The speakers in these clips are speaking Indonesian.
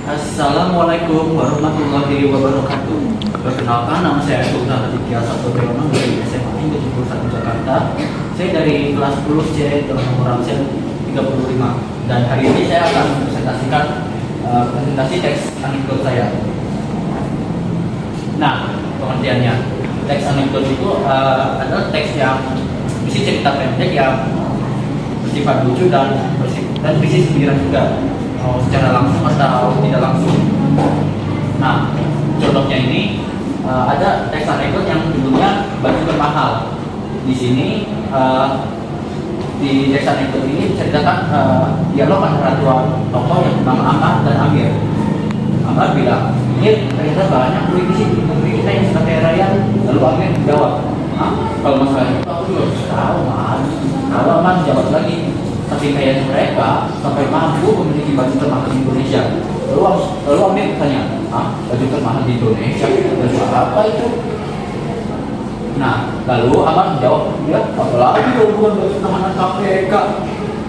Assalamualaikum warahmatullahi wabarakatuh. Perkenalkan, nama saya Sultan Aditya Satotriono dari SMA Negeri 71 Jakarta. Saya dari kelas 10 C dengan nomor absen 35. Dan hari ini saya akan mempresentasikan presentasi teks anekdot saya. Nah, pengertiannya, teks anekdot itu adalah teks yang berisi cerita pendek yang bersifat lucu dan berisi sindiran juga, mau secara langsung atau tidak langsung. Nah, contohnya ini ada teks anekdot yang judulnya baju termahal. Di sini di teks anekdot ini diceritakan dialog antara dua tokoh yang bernama Amar dan Amir. Amar bilang, "Mir, ternyata banyak kulit di sini, negeri kita yang suka kaya raya." Lalu Amir menjawab, "Kalau masalah itu aku juga harus tahu, Man." Lalu Amar menjawab lagi, "Tapi kayaknya mereka sampai mampu memiliki baju termahal di Indonesia." Lalu Amir bertanya, "Baju termahal di Indonesia? Baju apa itu?" Nah, lalu Amar menjawab, "Ya, apalagi bukan baju tahanan KPK."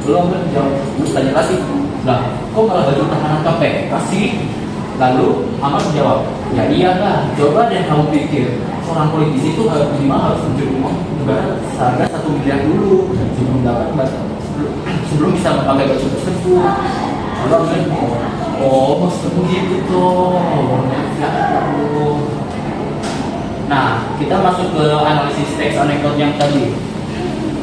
Lalu Amir menjawab, bertanya lagi, "Lah, kok malah baju tahanan KPK sih?" Lalu Amar menjawab, "Ya iyalah, coba deh kamu pikir, seorang politisi itu minimal harus mencuri uang negara seharga 1 miliar dulu sebelum bisa memakai baju tersebut." Lalu Amir, "Oh, begitu toh. Nah, kita masuk ke analisis teks anekdot yang tadi.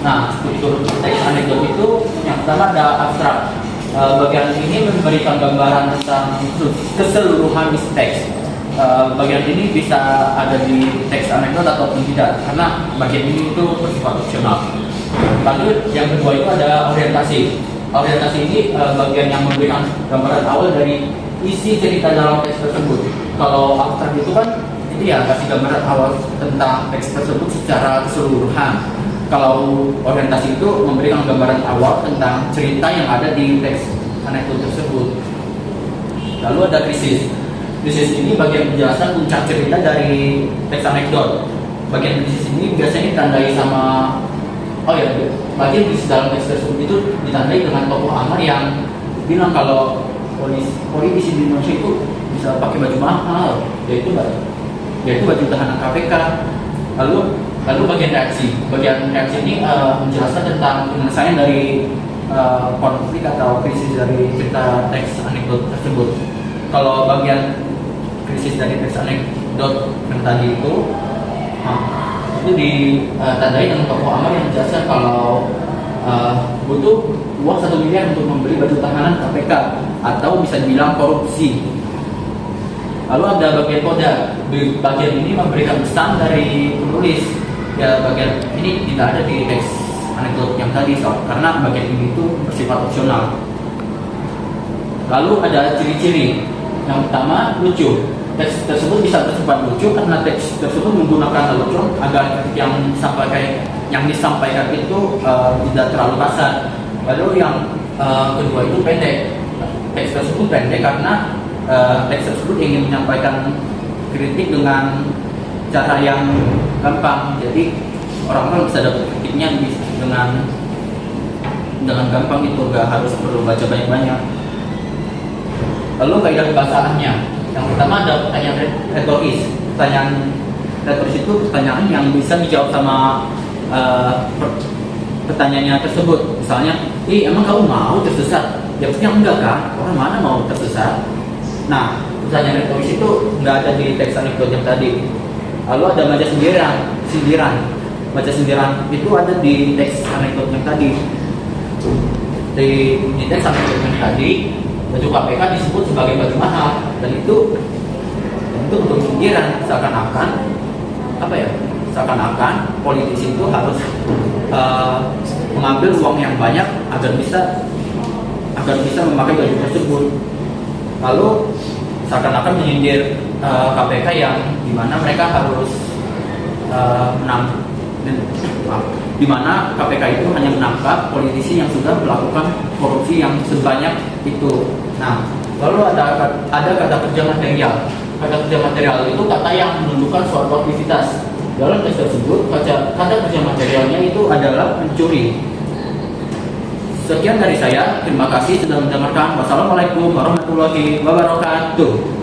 Nah, struktur teks anekdot itu yang pertama ada abstrak. Bagian ini memberikan gambaran tentang keseluruhan isi teks. Bagian ini bisa ada di teks anekdot ataupun tidak, karena bagian ini itu bersifat opsional. Lalu yang kedua itu ada orientasi. Orientasi ini bagian yang memberikan gambaran awal dari isi cerita dalam teks tersebut. Kalau abstrak itu kan itu ya kasih gambaran awal tentang teks tersebut secara keseluruhan. Kalau orientasi itu memberikan gambaran awal tentang cerita yang ada di teks anekdot tersebut. Lalu ada krisis. Krisis ini bagian penjelasan puncak cerita dari teks anekdot. Bagian krisis ini biasanya ditandai sama bagian krisis dalam teks tersebut itu ditandai dengan tokoh Amar yang bilang kalau polisi di Indonesia itu bisa pakai baju mahal, yaitu baju tahanan KPK. Lalu bagian reaksi ini menjelaskan tentang penyelesaian dari konflik atau krisis dari cerita teks anekdot tersebut. Kalau bagian krisis dari teks anekdot yang tadi itu ditandai dengan tokoh Amar yang menjelaskan kalau butuh uang 1 miliar untuk membeli baju tahanan KPK atau bisa dibilang korupsi. Lalu ada bagian koda. Bagian ini memberikan pesan dari penulis. Ya, bagian ini tidak ada di teks anekdot yang tadi karena bagian ini itu bersifat opsional. Lalu ada ciri-ciri. Yang pertama, lucu. Teks tersebut bisa bersifat lucu karena teks tersebut menggunakan lelucon agar yang disampaikan itu tidak terlalu kasar. Lalu yang kedua itu pendek. Teks tersebut pendek karena teks tersebut ingin menyampaikan kritik dengan cara yang gampang, jadi orang-orang bisa dapat kritiknya dengan gampang, itu gak harus perlu baca banyak-banyak. Lalu kaidah kebahasaannya, yang pertama ada pertanyaan retoris. Pertanyaan retoris itu pertanyaan yang bisa dijawab sama pertanyaannya tersebut. Misalnya, emang kamu mau tersesat? Jawabnya enggak kan? Orang mana mau tersesat? Nah, pertanyaan retoris itu nggak ada di teks anekdot yang tadi. Lalu ada baca sindiran. Baca sindiran itu ada di teks anekdot yang tadi. Di teks anekdot yang tadi, baju KPK disebut sebagai baju mahal, dan itu untuk sindiran seakan-akan politisi itu harus mengambil uang yang banyak agar bisa memakai baju tersebut. Lalu seakan-akan menyindir KPK yang dimana mereka harus dimana KPK itu hanya menangkap politisi yang sudah melakukan korupsi yang sebanyak itu. Nah, lalu ada kata kerja material. Kata kerja material itu kata yang menunjukkan suatu aktivitas. Dalam teks tersebut, kata kerja materialnya itu adalah mencuri. Sekian dari saya, terima kasih sudah mendengarkan. Wassalamualaikum warahmatullahi wabarakatuh.